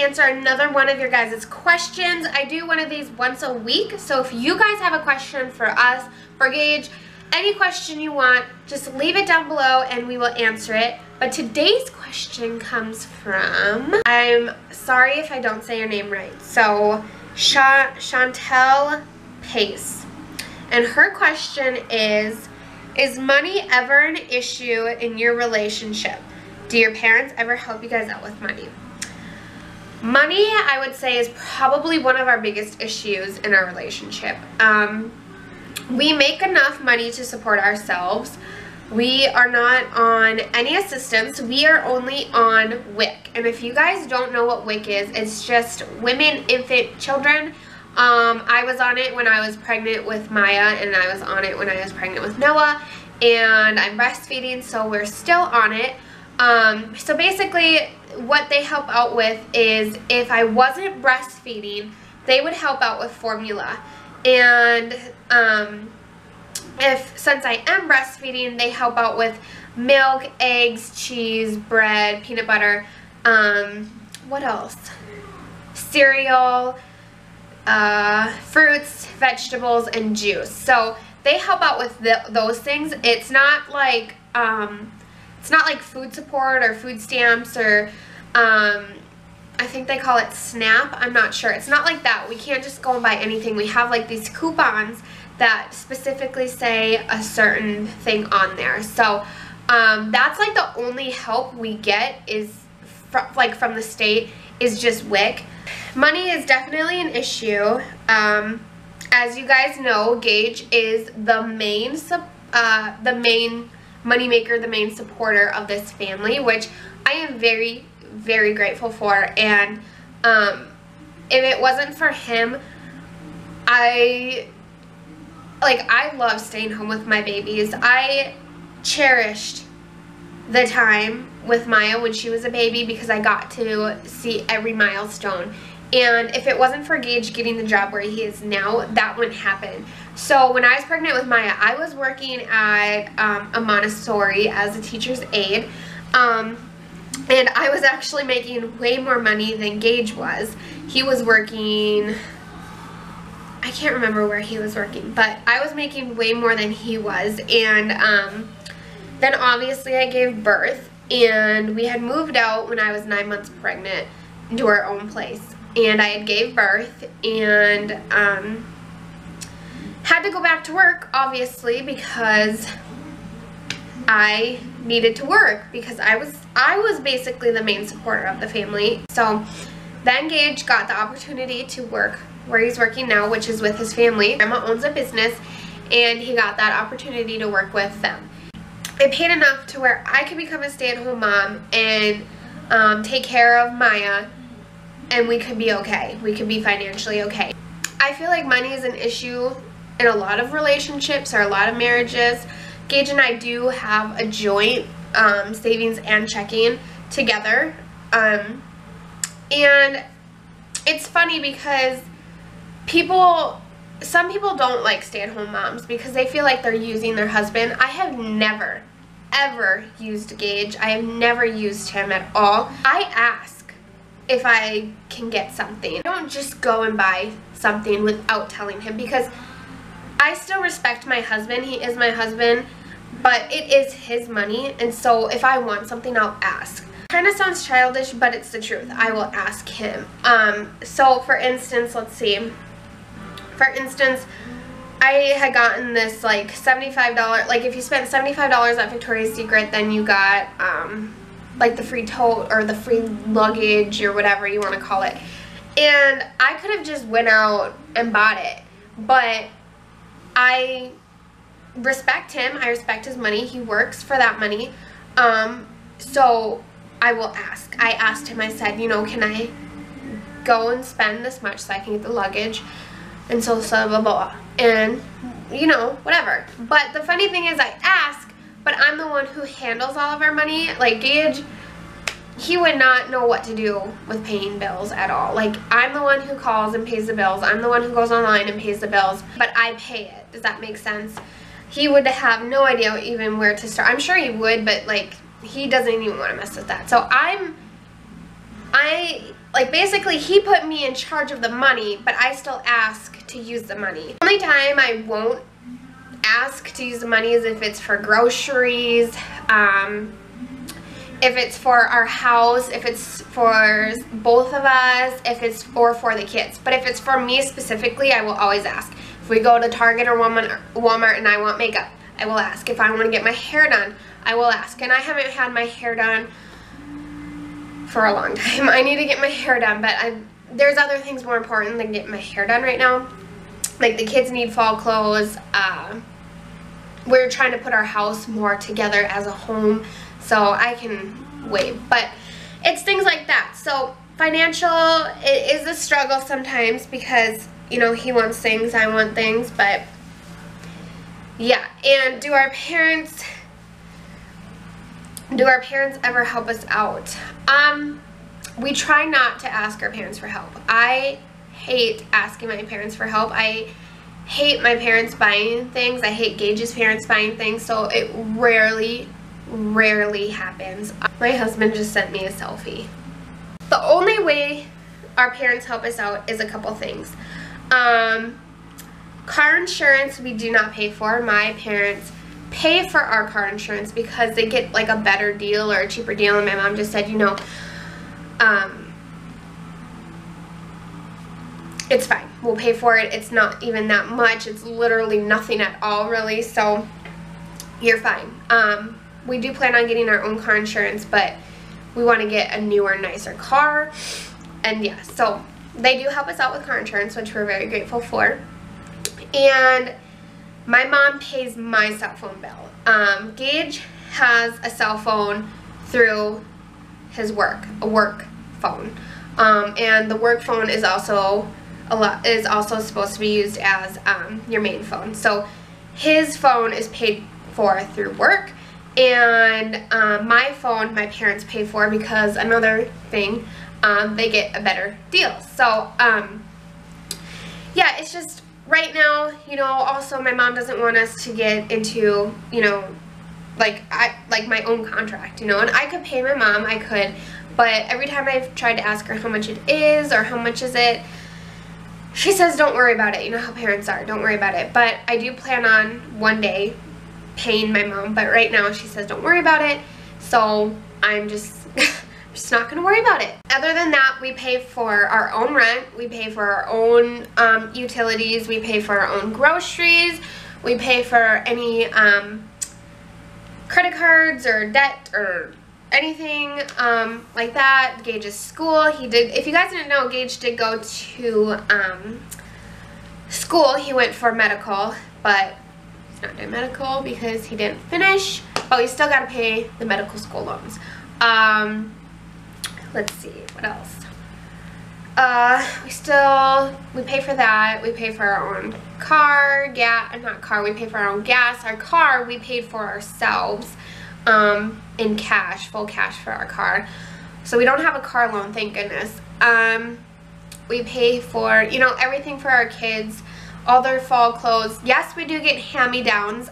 answer another one of your guys' questions. I do one of these once a week, so if you guys have a question for us, for Gage, any question you want, just leave it down below and we will answer it. But today's question comes from, I'm sorry if I don't say your name right, so Chantel Pace. And her question is money ever an issue in your relationship? Do your parents ever help you guys out with money? Money, I would say, is probably one of our biggest issues in our relationship. We make enough money to support ourselves. We are not on any assistance. We are only on WIC. And if you guys don't know what WIC is, it's just women, infant, children. I was on it when I was pregnant with Myah, and I was on it when I was pregnant with Noah, and I'm breastfeeding, so we're still on it. So basically what they help out with is if I wasn't breastfeeding, they would help out with formula. And since I am breastfeeding, they help out with milk, eggs, cheese, bread, peanut butter, what else? Cereal, fruits, vegetables, and juice. So they help out with those things. It's not like food support or food stamps or I think they call it SNAP. I'm not sure. It's not like that. We can't just go and buy anything. We have like these coupons that specifically say a certain thing on there. So that's like the only help we get is from the state is just WIC. Money is definitely an issue. As you guys know, Gage is the main moneymaker, the main supporter of this family, which I am very, very grateful for. And if it wasn't for him, I love staying home with my babies. I cherished the time with Myah when she was a baby because I got to see every milestone. And if it wasn't for Gage getting the job where he is now, that wouldn't happen. So when I was pregnant with Myah, I was working at a Montessori as a teacher's aide. And I was actually making way more money than Gage was. He was working, I can't remember where he was working, but I was making way more than he was. And then obviously I gave birth, and we had moved out when I was 9 months pregnant into our own place. And I had gave birth and had to go back to work, obviously, because I needed to work because I was basically the main supporter of the family. So then Gage got the opportunity to work where he's working now, which is with his family. Grandma owns a business, and he got that opportunity to work with them. It paid enough to where I could become a stay-at-home mom and take care of Myah, and we could be okay. We could be financially okay. I feel like money is an issue in a lot of relationships or a lot of marriages. Gage and I do have a joint savings and checking together. And it's funny because some people don't like stay-at-home moms because they feel like they're using their husband. I have never, ever used Gage. I have never used him at all. I ask if I can get something. I don't just go and buy something without telling him because I still respect my husband. He is my husband, but it is his money, and so if I want something, I'll ask. Kind of sounds childish, but it's the truth. I will ask him. So for instance, let's see. For instance, I had gotten this like $75, like if you spent $75 at Victoria's Secret, then you got like the free tote or the free luggage or whatever you want to call it. And I could have just went out and bought it, but I respect him. I respect his money. He works for that money. So I will ask. I asked him, I said, you know, can I go and spend this much so I can get the luggage? And so blah, blah, blah. And, you know, whatever. But the funny thing is I ask, but I'm the one who handles all of our money. Like Gage, he would not know what to do with paying bills at all. Like, I'm the one who calls and pays the bills. I'm the one who goes online and pays the bills. But I pay it. Does that make sense? He would have no idea even where to start. I'm sure he would, but like, he doesn't even want to mess with that. So I like basically he put me in charge of the money, but I still ask to use the money. The only time I won't ask to use the money is if it's for groceries, if it's for our house, if it's for both of us, if it's for the kids. But if it's for me specifically, I will always ask. If we go to Target or Walmart and I want makeup, I will ask. If I want to get my hair done, I will ask. And I haven't had my hair done for a long time. I need to get my hair done, but there's other things more important than getting my hair done right now. Like the kids need fall clothes. We're trying to put our house more together as a home, so I can wait. But it's things like that. So financial, it is a struggle sometimes because, you know, he wants things, I want things, but yeah. And do our parents ever help us out? We try not to ask our parents for help. I hate asking my parents for help. I hate my parents buying things. I hate Gage's parents buying things, so it rarely happens. My husband just sent me a selfie. The only way our parents help us out is a couple things. Car insurance we do not pay for. My parents pay for our car insurance because they get like a better deal or a cheaper deal, and my mom just said, you know, it's fine, we'll pay for it. It's not even that much. It's literally nothing at all, really, so you're fine. We do plan on getting our own car insurance, but we want to get a newer, nicer car. And yeah, so they do help us out with car insurance, which we're very grateful for. And my mom pays my cell phone bill. Gage has a cell phone through his work, a work phone. And the work phone is also supposed to be used as your main phone. So his phone is paid for through work, and my phone my parents pay for because another thing, they get a better deal. So yeah, it's just right now, you know, also my mom doesn't want us to get into, you know, like my own contract, you know, and I could pay my mom, I could, but every time I've tried to ask her how much it is or how much is it, she says don't worry about it. You know how parents are, don't worry about it. But I do plan on one day paying my mom, but right now she says don't worry about it, so I'm just just not gonna worry about it. Other than that, we pay for our own rent, we pay for our own utilities, we pay for our own groceries, we pay for any credit cards or debt or anything like that. Gage's school, if you guys didn't know, Gage did go to school. He went for medical, but he's not doing medical because he didn't finish, but we still got to pay the medical school loans. Let's see, what else? We pay for that. We pay for our own car, we pay for our own gas. Our car, we paid for ourselves in cash, full cash for our car. So we don't have a car loan, thank goodness. We pay for, you know, everything for our kids, all their fall clothes. Yes, we do get hand-me-downs.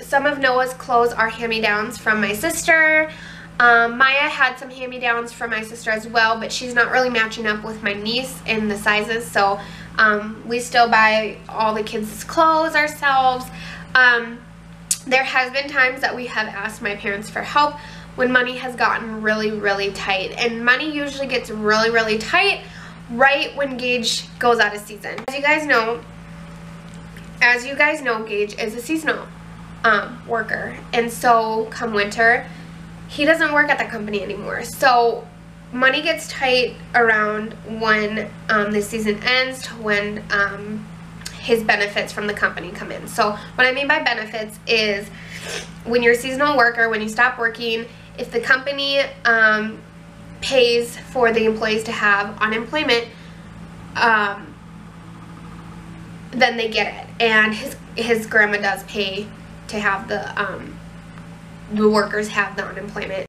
Some of Noah's clothes are hand-me-downs from my sister. Myah had some hand-me-downs from my sister as well, but she's not really matching up with my niece in the sizes, so we still buy all the kids' clothes ourselves. There has been times that we have asked my parents for help when money has gotten really tight, and money usually gets really tight right when Gage goes out of season. As you guys know, Gage is a seasonal worker, and so come winter, he doesn't work at the company anymore. So money gets tight around when the season ends to when his benefits from the company come in. So what I mean by benefits is when you're a seasonal worker, when you stop working, if the company pays for the employees to have unemployment, then they get it. And his grandma does pay to have the workers have the unemployment.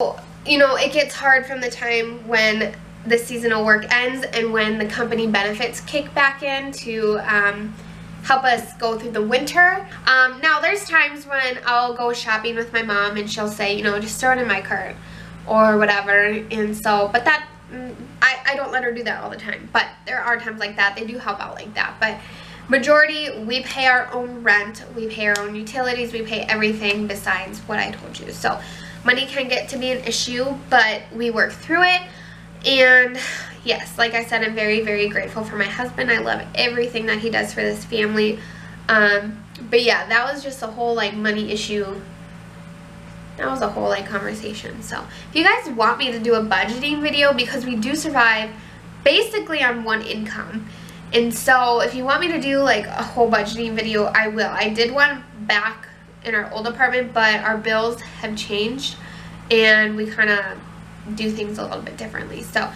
You know, it gets hard from the time when the seasonal work ends and when the company benefits kick back in to help us go through the winter. Now there's times when I'll go shopping with my mom and she'll say, you know, just throw it in my cart. or whatever. And so, but that, I don't let her do that all the time, but there are times like that. They do help out like that, but majority, we pay our own rent, we pay our own utilities, we pay everything besides what I told you. So money can get to be an issue, but we work through it. And yes, like I said, I'm very, very grateful for my husband. I love everything that he does for this family. But yeah, that was just a whole like money issue. That was a whole like conversation. So if you guys want me to do a budgeting video, because we do survive basically on one income, and so if you want me to do like a whole budgeting video, I will. I did one back in our old apartment, but our bills have changed and we kind of do things a little bit differently. So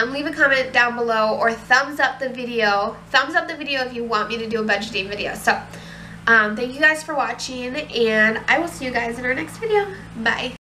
leave a comment down below, or thumbs up the video if you want me to do a budgeting video. So thank you guys for watching, and I will see you guys in our next video. Bye.